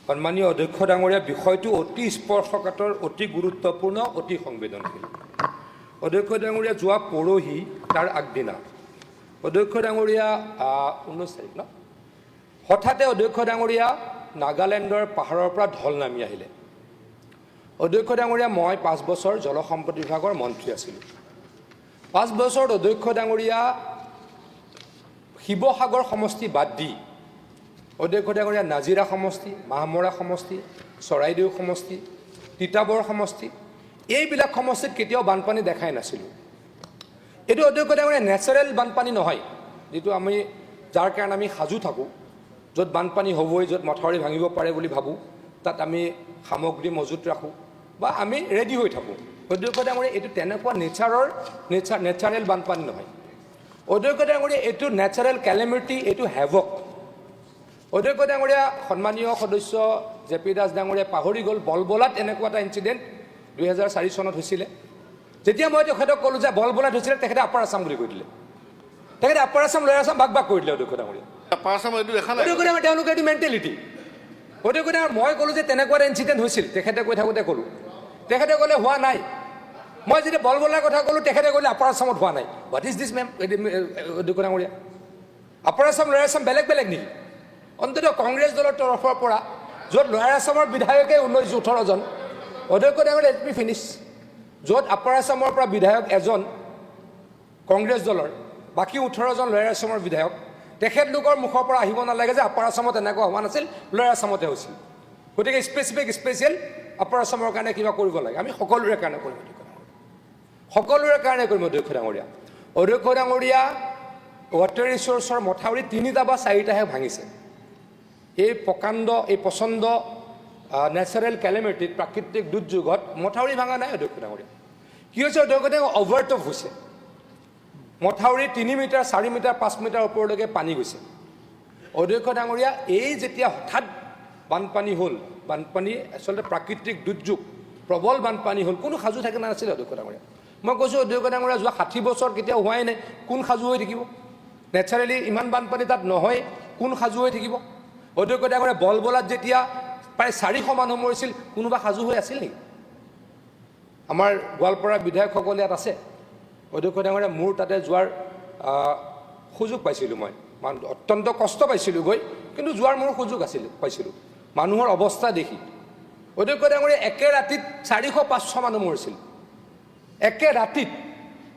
সন্মানীয় অধ্যক্ষ ডাঙৰীয়া, বিষয়টো অতি স্পৰ্শকাতৰ, অতি গুৰুত্বপূৰ্ণ, অতি সংবেদনশীল। অধ্যক্ষ ডাঙৰীয়া, যোৱা পৰহি তাৰ আগদিনা অধ্যক্ষ ডাঙৰীয়া 19 তাৰিখ ন, হঠাতে অধ্যক্ষ ডাঙৰীয়া নাগালেণ্ডৰ পাহাৰৰ পৰা ঢল নামি আহিলে। অধ্যক্ষ ডাঙৰীয়া, মই 5 বছৰ জলসম্পদ বিভাগৰ মন্ত্ৰী আছিলোঁ। 5 বছৰত অধ্যক্ষ ডাঙৰীয়া শিৱসাগৰ সমষ্টি বাদ দি অধ্যক্ষ ডাঙৰীয়া নাজিৰা সমষ্টি, মাহমৰা সমষ্টি, চৰাইদেউ সমষ্টি, তিতাবৰ সমষ্টি, এইবিলাক সমষ্টিত কেতিয়াও বানপানী দেখাই নাছিলোঁ। এইটো অধ্যক্ষ ডাঙৰীয়া নেচাৰেল বানপানী নহয়, যিটো আমি যাৰ কাৰণে আমি সাজু থাকোঁ, য'ত বানপানী হ'বই, য'ত মথাউৰি ভাঙিব পাৰে বুলি ভাবোঁ, তাত আমি সামগ্ৰী মজুত ৰাখোঁ বা আমি ৰেডি হৈ থাকোঁ। অধ্যক্ষ ডাঙৰীয়া, এইটো তেনেকুৱা নেচাৰেল বানপানী নহয়। অধ্যক্ষ ডাঙৰীয়া, এইটো নেচাৰেল কেলেমিটি, এইটো হেভক। অধ্যক্ষ ডাঙৰীয়া, সন্মানীয় সদস্য জে পি দাস ডাঙৰীয়া পাহৰি গ'ল, বলবলাত এনেকুৱা এটা ইনচিডেণ্ট 2004 চনত হৈছিলে। যেতিয়া মই তেখেতক ক'লোঁ যে বলবলাত হৈছিলে, তেখেতে আপাৰ আছাম বুলি কৈ দিলে। তেখেতে আপাৰ আছাম, লয়াৰ আছাম ভাগ ভাগ কৰি দিলে। অধ্যক্ষ ডাঙৰীয়া, তেওঁলোকে এইটো মেণ্টেলিটি। অধ্যক্ষ ডাঙৰীয়া, মই ক'লোঁ যে তেনেকুৱা এটা ইনচিডেণ্ট হৈছিল, তেখেতে কৈ থাকোঁতে ক'লোঁ, তেখেতে ক'লে হোৱা নাই। মই যেতিয়া বলবলাৰ কথা ক'লোঁ, তেখেতে ক'লে আপাৰ আছামত হোৱা নাই। What is this ma'am? অধ্যক্ষ ডাঙৰীয়া, আপাৰ আছাম লয়াৰ আছাম বেলেগ বেলেগ নেকি? অন্ততঃ কংগ্ৰেছ দলৰ তৰফৰ পৰা য'ত লয়াৰ আছামৰ বিধায়কে 19-18 জন, অধ্যক্ষ ডাঙৰীয়া, লেট মি ফিনিছ, য'ত আপাৰ আছামৰ পৰা বিধায়ক এজন কংগ্ৰেছ দলৰ, বাকী 18 জন লয়াৰ আছামৰ বিধায়ক, তেখেতলোকৰ মুখৰ পৰা আহিব নালাগে যে আপাৰ আছামত এনেকুৱা হোৱা নাছিল, লয়াৰ আছামতে হৈছিল। গতিকে স্পেচিয়েল আপাৰ আছামৰ কাৰণে কিবা কৰিব লাগে, আমি সকলোৰে কাৰণে কৰিম, সকলোৰে কাৰণে কৰিম। অধ্যক্ষ ডাঙৰীয়া, অধ্যক্ষ ডাঙৰীয়া, ৱাটাৰ ৰিচোৰ্চৰ মথাউৰি 3টা বা 4টাহে ভাঙিছে। এই প্ৰচণ্ড নেচাৰেল কেলেমিটিত, প্ৰাকৃতিক দুৰ্যোগত মথাউৰি ভাঙা নাই। অধ্যক্ষ ডাঙৰীয়া, কি হৈছে? অধ্যক্ষ ডাঙৰীয়া, অভাৰটপ হৈছে। মথাউৰি 3 মিটাৰ, 4 মিটাৰ, 5 মিটাৰ ওপৰলৈকে পানী গৈছে। অধ্যক্ষ ডাঙৰীয়া, এই যেতিয়া হঠাৎ বানপানী হ'ল, বানপানী আচলতে প্ৰাকৃতিক দুৰ্যোগ, প্ৰবল বানপানী হ'ল, কোনো সাজু থাকে নাছিলে। অধ্যক্ষ ডাঙৰীয়া, মই কৈছোঁ অধ্যক্ষ ডাঙৰীয়া, যোৱা 60 বছৰ কেতিয়াও হোৱাই নাই, কোন সাজু হৈ থাকিব? নেচাৰেলি ইমান বানপানী তাত নহয়, কোন সাজু হৈ থাকিব? অধ্যক্ষ ডাঙৰীয়া, বলবলাত যেতিয়া প্ৰায় 400 মানুহ মৰিছিল, কোনোবা সাজু হৈ আছিল নেকি? আমাৰ গোৱালপাৰা বিধায়কসকল ইয়াত আছে। অধ্যক্ষ ডাঙৰীয়া, মোৰ তাতে যোৱাৰ সুযোগ পাইছিলোঁ, মই অত্যন্ত কষ্ট পাইছিলোঁ গৈ, কিন্তু যোৱাৰ মোৰ সুযোগ পাইছিলোঁ মানুহৰ অৱস্থা দেখি। অধ্যক্ষ ডাঙৰীয়া, একে ৰাতিত 400-500 মানুহ মৰিছিল, একে ৰাতিত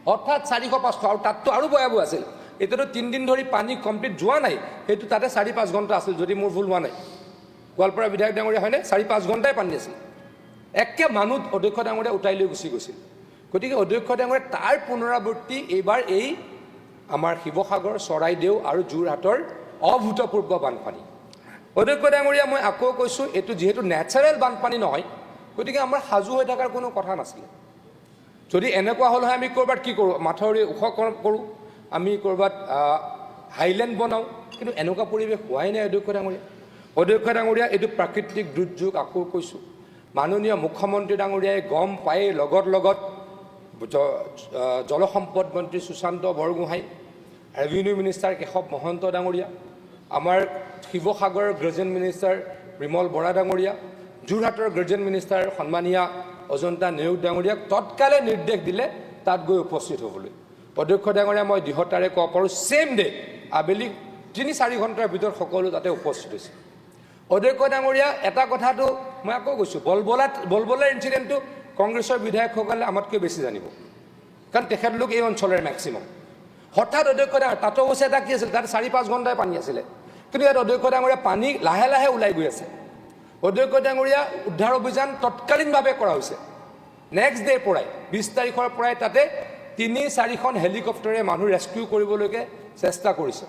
হঠাৎ 400-500, আৰু তাততো আৰু ভয়াৱহ আছিল। এতিয়াতো 3 দিন ধৰি পানী কমপ্লিট যোৱা নাই, সেইটো তাতে 4-5 ঘণ্টা আছিল, যদি মোৰ ভুল হোৱা নাই। গোৱালপাৰা বিধায়ক ডাঙৰীয়া হয়নে? 4-5 ঘণ্টাই পানী আছিল, একে মানুহ অধ্যক্ষ ডাঙৰীয়া উটাই লৈ গুচি গৈছিল। গতিকে অধ্যক্ষ ডাঙৰীয়া, তাৰ পুনৰাবৃত্তি এইবাৰ এই আমাৰ শিৱসাগৰ, চৰাইদেউ আৰু যোৰহাটৰ অভূতপূৰ্ব বানপানী। অধ্যক্ষ ডাঙৰীয়া, মই আকৌ কৈছোঁ, এইটো যিহেতু নেচাৰেল বানপানী নহয়, গতিকে আমাৰ সাজু হৈ থকাৰ কোনো কথা নাছিলে। যদি এনেকুৱা হ'ল হয়, আমি ক'ৰবাত কি কৰোঁ, মাথাউৰি ওখ কৰোঁ, আমি ক'ৰবাত হাইলেণ্ড বনাওঁ, কিন্তু এনেকুৱা পৰিৱেশ হোৱাই নাই। অধ্যক্ষ ডাঙৰীয়া, অধ্যক্ষ ডাঙৰীয়া, এইটো প্ৰাকৃতিক দুৰ্যোগ। আকৌ কৈছোঁ, মাননীয় মুখ্যমন্ত্ৰী ডাঙৰীয়াই গম পাই লগত জলসম্পদ মন্ত্ৰী সুশান্ত বৰগোহাঁই, ৰেভিনিউ মিনিষ্টাৰ কেশৱ মহন্ত ডাঙৰীয়া, আমাৰ শিৱসাগৰৰ গ্ৰেজুৱেট মিনিষ্টাৰ বিমল বৰা ডাঙৰীয়া, যোৰহাটৰ গ্ৰেজুৱেট মিনিষ্টাৰ সন্মানীয়া অজন্তা নেওগ ডাঙৰীয়াক তৎকালে নিৰ্দেশ দিলে তাত গৈ উপস্থিত হ'বলৈ। অধ্যক্ষ ডাঙৰীয়া, মই দৃঢ়তাৰে ক'ব পাৰোঁ, ছেম ডে আবেলি 3-4 ঘণ্টাৰ ভিতৰত সকলো তাতে উপস্থিত হৈছে। অধ্যক্ষ ডাঙৰীয়া, এটা কথাটো মই আকৌ কৈছোঁ, বলবলাৰ ইনচিডেণ্টটো কংগ্ৰেছৰ বিধায়কসকলে আমাতকৈ বেছি জানিব, কাৰণ তেখেতলোক এই অঞ্চলৰে মেক্সিমাম। হঠাৎ অধ্যক্ষ ডাঙৰীয়া, তাতো হৈছে এটা কি আছিল, তাত 4-5 ঘণ্টাই পানী আছিলে, কিন্তু ইয়াত অধ্যক্ষ ডাঙৰীয়া পানী লাহে লাহে ওলাই গৈ আছে। অধ্যক্ষ ডাঙৰীয়া, উদ্ধাৰ অভিযান তৎকালীনভাৱে কৰা হৈছে। নেক্সট ডে'ৰ পৰাই, 20 তাৰিখৰ পৰাই তাতে 3-4খন হেলিকপ্টাৰে মানুহ ৰেস্কিউ কৰিবলৈকে চেষ্টা কৰিছে।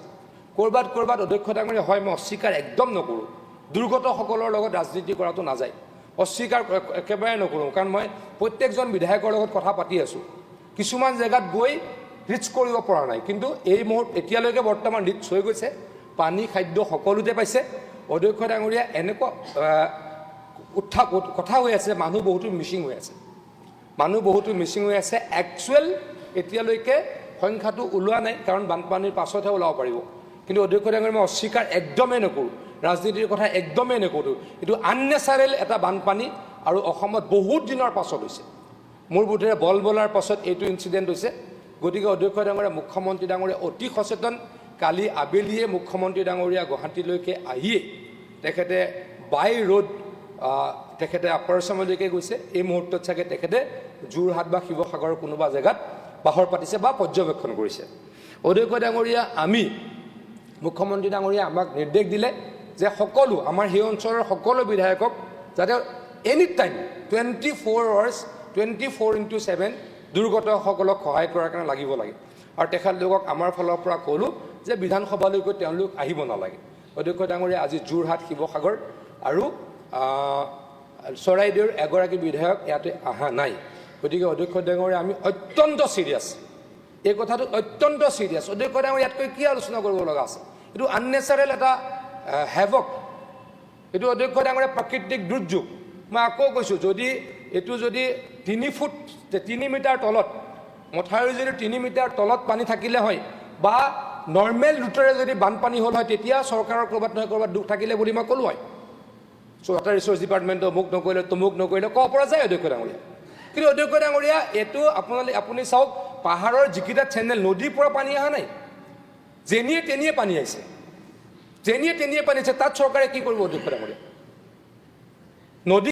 ক'ৰবাত অধ্যক্ষ ডাঙৰীয়া, হয়, মই অস্বীকাৰ একদম নকৰোঁ, দুৰ্গতসকলৰ লগত ৰাজনীতি কৰাটো নাযায়, অস্বীকাৰ একেবাৰে নকৰোঁ, কাৰণ মই প্ৰত্যেকজন বিধায়কৰ লগত কথা পাতি আছোঁ। কিছুমান জেগাত গৈ ৰিচ কৰিব পৰা নাই, কিন্তু এই এতিয়ালৈকে বৰ্তমান ৰিচ হৈ গৈছে, পানী, খাদ্য সকলোতে পাইছে। অধ্যক্ষ ডাঙৰীয়া, এনেকুৱা কথা হৈ আছে, মানুহ বহুতো মিচিং হৈ আছে, একচুৱেল এতিয়ালৈকে সংখ্যাটো ওলোৱা নাই, কাৰণ বানপানীৰ পাছতহে ওলাব পাৰিব। কিন্তু অধ্যক্ষ ডাঙৰীয়া, মই অস্বীকাৰ একদমেই নকৰোঁ, ৰাজনীতিৰ কথা একদমেই নকৰোঁ এইটো আননেচাৰেল এটা বানপানী আৰু অসমত বহুত দিনৰ পাছত হৈছে মোৰ বোধেৰে বল বলাৰ পাছত এইটো ইনসিডেন্ট হৈছে গতিকে অধ্যক্ষ ডাঙৰীয়া মুখ্যমন্ত্ৰী ডাঙৰীয়া অতি সচেতন কালি আবেলিয়ে মুখ্যমন্ত্ৰী ডাঙৰীয়া গুৱাহাটীলৈকে আহিয়ে তেখেতে বাই ৰোড তেখেতে আপাৰ আসামলৈকে গৈছে এই মুহূৰ্তত চাগে তেখেতে যোৰহাট বা শিৱসাগৰৰ কোনোবা জেগাত বাহৰ পাতিছে বা পৰ্যবেক্ষণ কৰিছে অধ্যক্ষ ডাঙৰীয়া আমি মুখ্যমন্ত্ৰী ডাঙৰীয়া আমাক নিৰ্দেশ দিলে যে সকলো আমাৰ সেই অঞ্চলৰ সকলো বিধায়কক যাতে এনি টাইম 24 আৱাৰ্ছ 24/7 দুৰ্গতসকলক সহায় কৰাৰ কাৰণে লাগিব লাগে আৰু তেখেতলোকক আমাৰ ফালৰ পৰা ক'লো যে বিধানসভালৈকে তেওঁলোক আহিব নালাগে অধ্যক্ষ ডাঙৰীয়া আজি যোৰহাট শিৱসাগৰ আৰু চৰাইদেউৰ এগৰাকী বিধায়ক ইয়াতে অহা নাই গতিকে অধ্যক্ষ ডাঙৰীয়া আমি অত্যন্ত সিৰিয়াছ এই কথাটো অত্যন্ত সিৰিয়াছ অধ্যক্ষ ডাঙৰীয়া ইয়াতকৈ কি আলোচনা কৰিব লগা আছে এইটো আননেচাৰেল এটা হেভক এইটো অধ্যক্ষ ডাঙৰীয়া প্ৰাকৃতিক দুৰ্যোগ মই আকৌ কৈছোঁ যদি এইটো যদি 3 ফুট 3 মিটাৰ তলত মথাউৰি যদি 3 মিটাৰ তলত পানী থাকিলে হয় বা নৰ্মেল ৰুটেৰে যদি বানপানী হ'ল হয় তেতিয়া চৰকাৰৰ ক'ৰবাত নহয় ক'ৰবাত দুখ থাকিলে বুলি মই ক'লোঁ হয় ৱাটাৰ ৰিচোৰ্চ ডিপাৰ্টমেণ্টে মোক নকৰিলে তমুক নকৰিলে ক'ব পৰা যায় অধ্যক্ষ ডাঙৰীয়া কিন্তু অধ্যক্ষ ডাঙৰীয়া এইটো আপুনি চাওক পাহাৰৰ যিকেইটা চেনেল নদীৰ পৰা পানী অহা নাই যেনিয়ে তেনিয়ে পানী আহিছে যেনিয়ে তেনিয়ে পানী আহিছে তাত চৰকাৰে কি কৰিব অধ্যক্ষ ডাঙৰীয়া নদী